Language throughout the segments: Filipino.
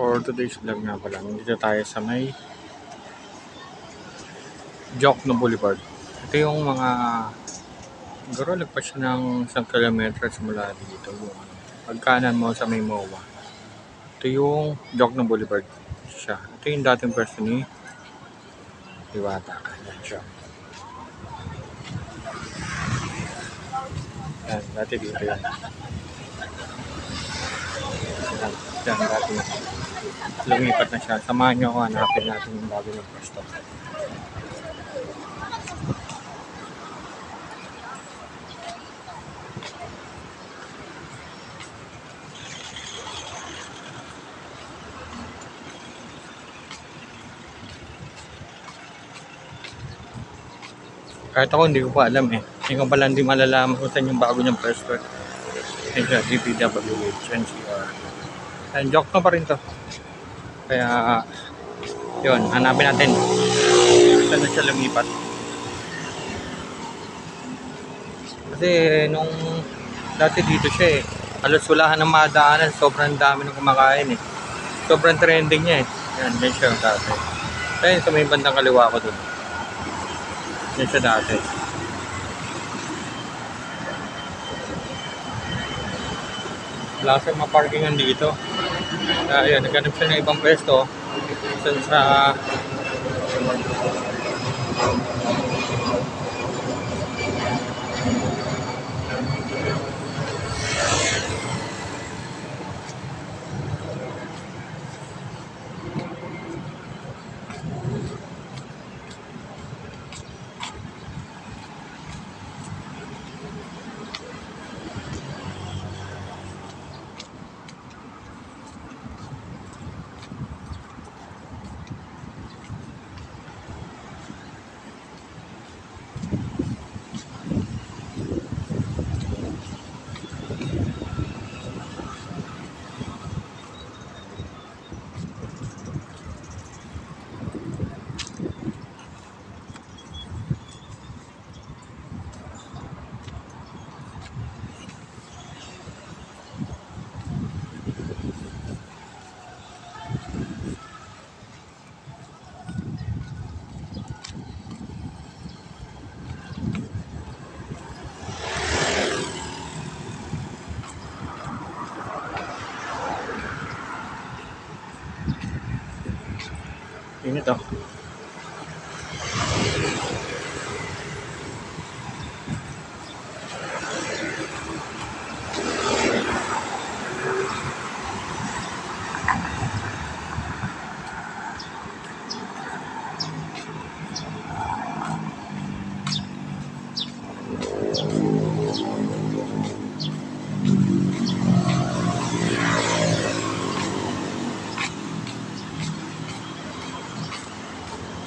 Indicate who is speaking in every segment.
Speaker 1: For today's vlog nga pala, nandito tayo sa may Jokno Boulevard. Ito yung mga siguro lagpas siya ng 1 kilometro mula dito. Yung pagkanan mo sa may MOA. Ito yung Jokno Boulevard siya. Ito yung dating pwesto ni Diwata. Ayan siya. Ayan, dati dito yan. Ayan, dati yan. Lumipat na siya. Samahan nyo ako, hanapin natin yung bago ng pwesto. Kahit ako hindi ko pa alam eh. Hindi ko pala hindi malalaman kung saan yung bago niyang pwesto. Ito siya, DPWH, NCR. And joke na pa rin to. Kaya, yun, hanapin natin. Saan na siya lumipat. Kasi nung dati dito siya eh. Halos wala ka ng madaanan. Sobrang dami ng kumakain eh. Sobrang trending niya eh. Yan, yan siya dati. Kaya sa may bandang kaliwa ko dun. Yan siya dati. Wala sa mga parkingan dito. Ayun, naghanap siya ng ibang pwesto. Saan sa init oh.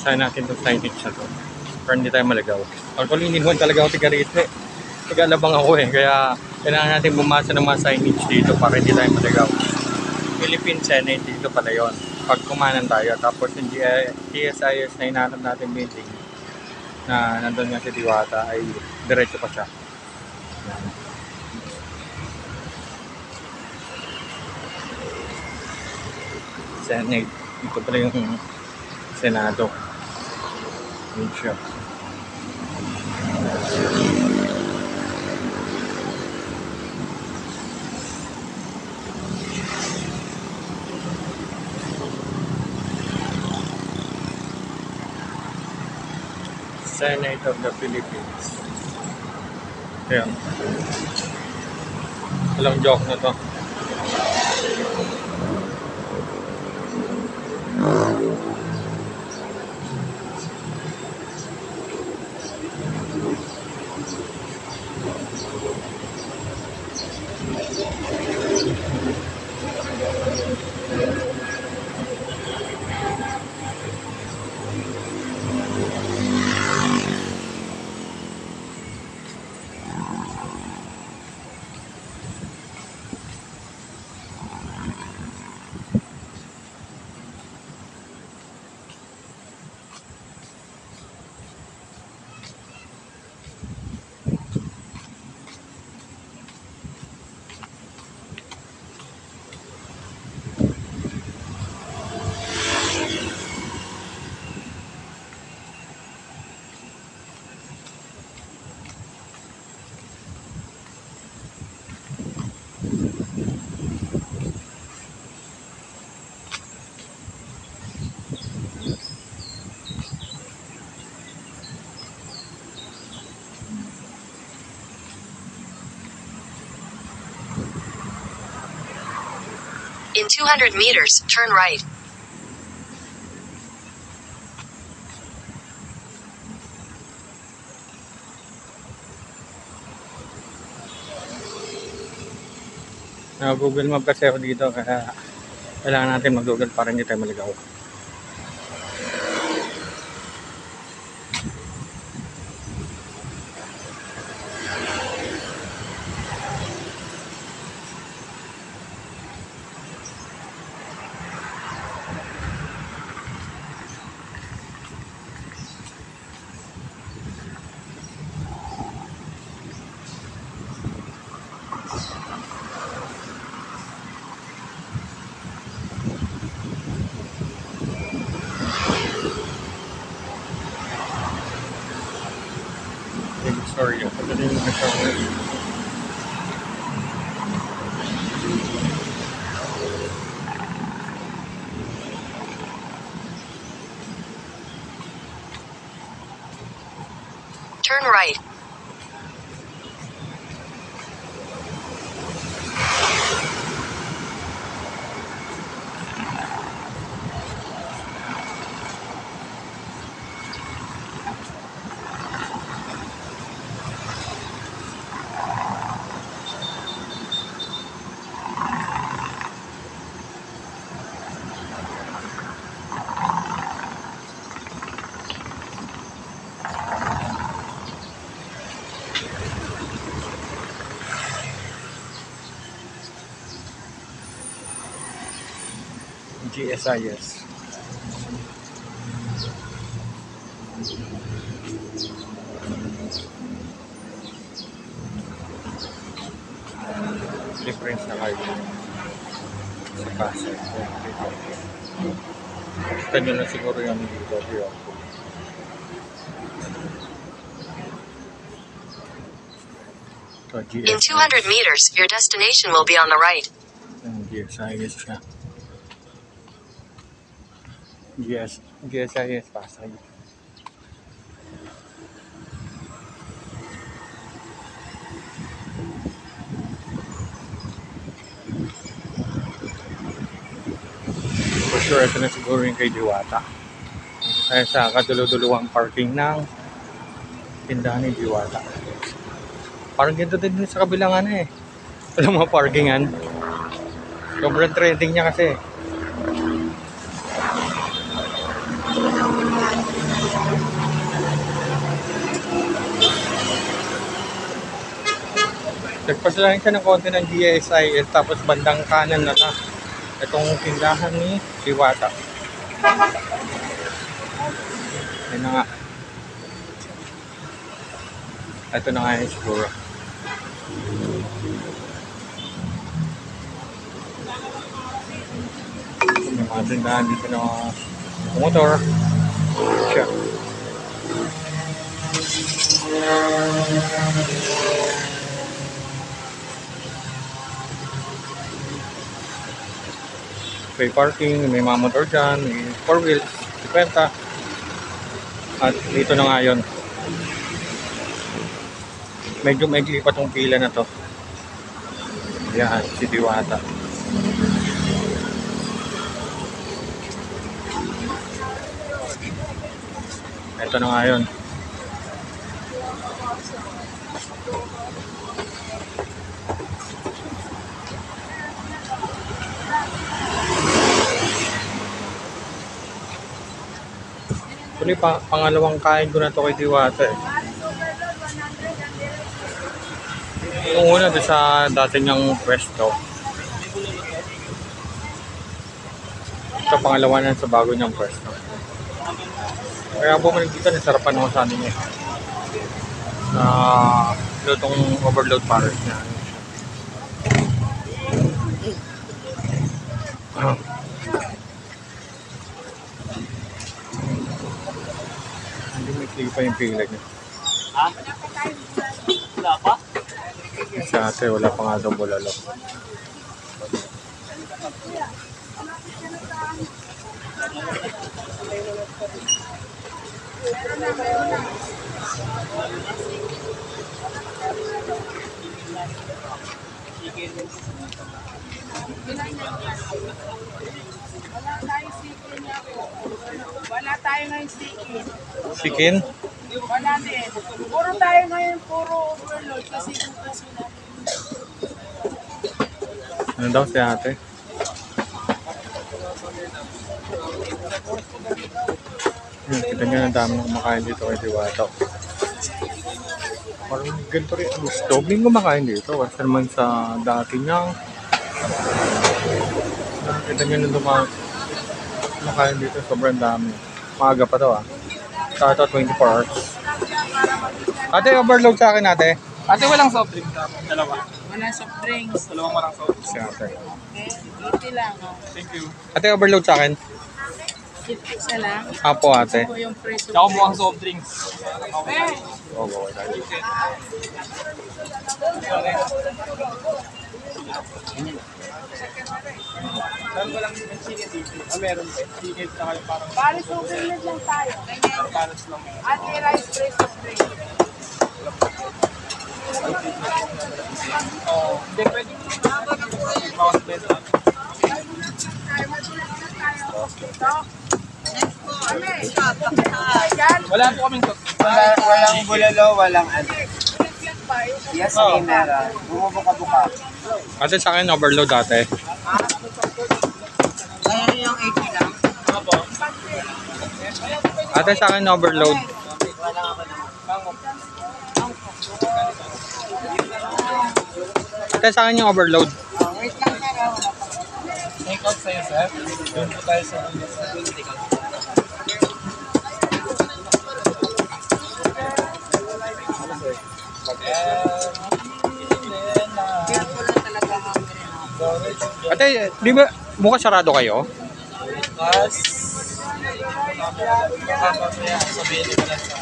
Speaker 1: Saan natin itong signage na to para hindi tayo malagaw. Actually, hindi naman talaga ako tiga-rito eh. Tiga-alabang ako eh. Kaya kailangan natin bumasa ng mga signage dito para hindi tayo malagaw. Philippine Senate dito pala yun. Pag kumanan tayo. Tapos yung GSIS na hinahanap natin building na nandun nga si Diwata ay diretso pa siya. Yan. Senate. Dito pala yung Senado. Yun siya. Senate of the Philippines. Ayan. Walang joke na to.
Speaker 2: 200 meters, turn right.
Speaker 1: Google Map kasi ako dito kaya kailangan natin mag-Google para hindi tayo maligaw. Sorry, pagdating ng shower.
Speaker 2: Turn right.
Speaker 1: GSIS. Difference na kayo sa Pasay. Gusto nyo na siguro yung dito.
Speaker 2: In 200 meters, your destination will be on the right.
Speaker 1: GSIS siya. GSIS Pasay. For sure, ito na siguro yung kay Diwata. Kaya sa kaduluduluwang parking ng tindahan ni Diwata. Parang ganito din sa kabilang ano eh. Alam mo, parkingan. Sobrang trending niya kasi. Nagpasalahin ka ng konti ng GSIS tapos bandang kanan na itong tindahan ni Diwata. Ayun na nga. Ito na nga yung siguro. May mga tindahan dito na motor. Siya. May parking, may mga motor dyan, may 4 wheels, 50. At dito na nga yun. Medyo maigli pa tong pila na to. Yan, si Diwata. Ito na nga yun. Actually, pangalawang kain ko na to kay Diwata eh. Yung una doon sa dati niyang pwesto. Ito pangalawa na sa bago niyang pwesto. Kaya bumalik dito, nasarapan ako sa amin eh. Lutong overload pares niya. Hindi may pa yung pila niya.
Speaker 3: Ha? Wala pa?
Speaker 1: Si ate, wala pa nga daw bulalo.
Speaker 4: Wala tayo ngayon chicken.
Speaker 1: Chicken?
Speaker 4: Wala din. Puro tayo ngayon, puro overload kasi bukas wala.
Speaker 1: Ano daw si ate? Kita nyo ang dami na kumakain dito kay Diwata. Parang ganito rin. Dobling kumakain dito. Kasi naman sa dati niya. Kita nyo nung kumakain dito. Sobrang dami. Maaga pa to ah. Sa ito 24 hours. Ate, overload sa akin ate.
Speaker 3: Ate, walang soft drink. Dalawa.
Speaker 4: Wala soft drinks.
Speaker 3: Dalawang marang soft drink.
Speaker 1: Si ate.
Speaker 4: Okay, 80 lang. Oh.
Speaker 3: Thank you.
Speaker 1: Ate, overload sa akin.
Speaker 4: Isa lang.
Speaker 1: Apo ate.
Speaker 4: Ito yung preso.
Speaker 3: Ako mukhang soft drinks.
Speaker 4: Eh,
Speaker 1: Oo, okay tayo.
Speaker 3: Saan ko lang yung chicken dito? Meron chicken sa kayo parang
Speaker 4: Paris overload lang tayo. Ganyan.
Speaker 3: pares lang.
Speaker 4: Ate rice preso drink.
Speaker 3: Hindi, pwede mo bawas benta. Wala po kaming to.
Speaker 5: Walang bulalo, walang ano. Yes, may meron. Bumubuka-buka.
Speaker 1: Ate, sa akin overload ate.
Speaker 5: Ayun yung 80 lang.
Speaker 3: Opo.
Speaker 1: Ate, sa akin overload. Ate, sa akin yung overload.
Speaker 5: Wait lang sir, wala pa.
Speaker 3: Take out sa'yo, sir. Doon po tayo sa
Speaker 5: Kaya ko lang talaga hungry na.
Speaker 1: Ate, di ba mukhang sarado kayo?
Speaker 3: Bukas. Mamaya sabihin ko lang sa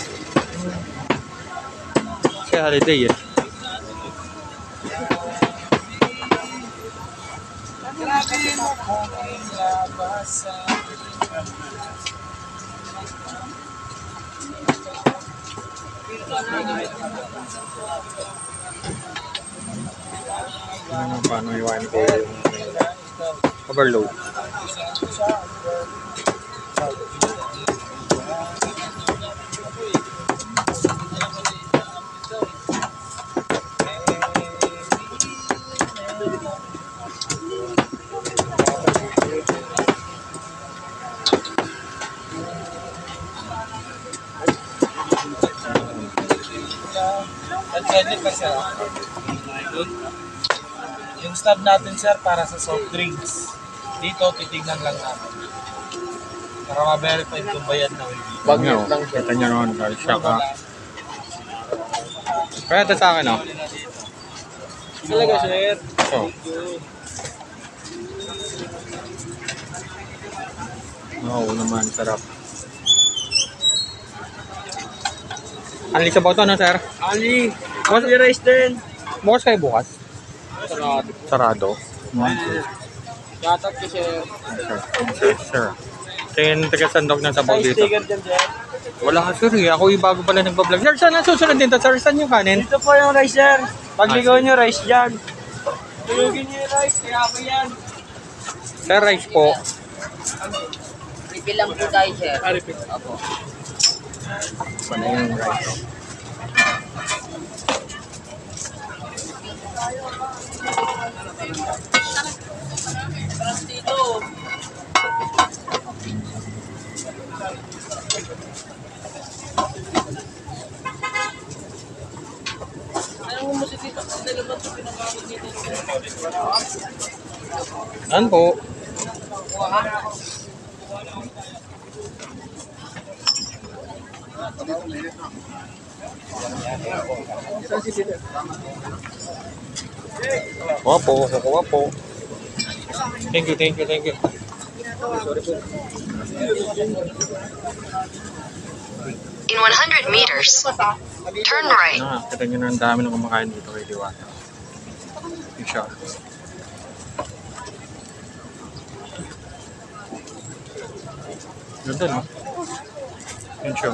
Speaker 1: Kasi holiday eh.
Speaker 3: grabe mo kung ilabasa.
Speaker 1: Ano paano iwan ko yung overload.
Speaker 3: At pwede pa sir. Yung stub natin sir para sa soft drinks. Dito titignan lang natin. Para ma-verify kung bayad na hindi.
Speaker 1: Wag nyo, kita nyo naman guys, siya ka. Kaya ito sa akin oh.
Speaker 3: Talaga sir.
Speaker 1: So. Oo naman, sarap. Anli sa boto, no, sir?
Speaker 3: Ali, only rice din.
Speaker 1: Bukas kayo bukas?
Speaker 3: Sarado.
Speaker 1: Sarado.
Speaker 3: Yatat ko sir.
Speaker 1: Okay, sir. Tingin taga-sandok ng sabaw
Speaker 3: Size
Speaker 1: dito.
Speaker 3: sticker dyan sir.
Speaker 1: Wala ka, sir. Ako yung bago pala nagpa-vlog. Sir, saan ang susunod dito? Sir, saan yung kanin?
Speaker 3: Ito po yung rice sir. Pag
Speaker 1: Ah,
Speaker 3: ligaw nyo rice dyan. Tuyugin nyo yung rice, kaya ako yan.
Speaker 1: Sir, rice po.
Speaker 5: Refill lang po tayo sir.
Speaker 3: Repeat.
Speaker 5: Opo.
Speaker 1: Ano yung rice?
Speaker 3: Trans dito. Anong musik dito? Dala ba ito pinakakot dito?
Speaker 1: Ano po? Wapo, kukuha po. Thank you, thank you, thank you.
Speaker 2: In 100 meters, turn right.
Speaker 1: Kita nyo na ang dami na kumakain dito kay Diwata. Yung siya. Ganda, no? Yun siya.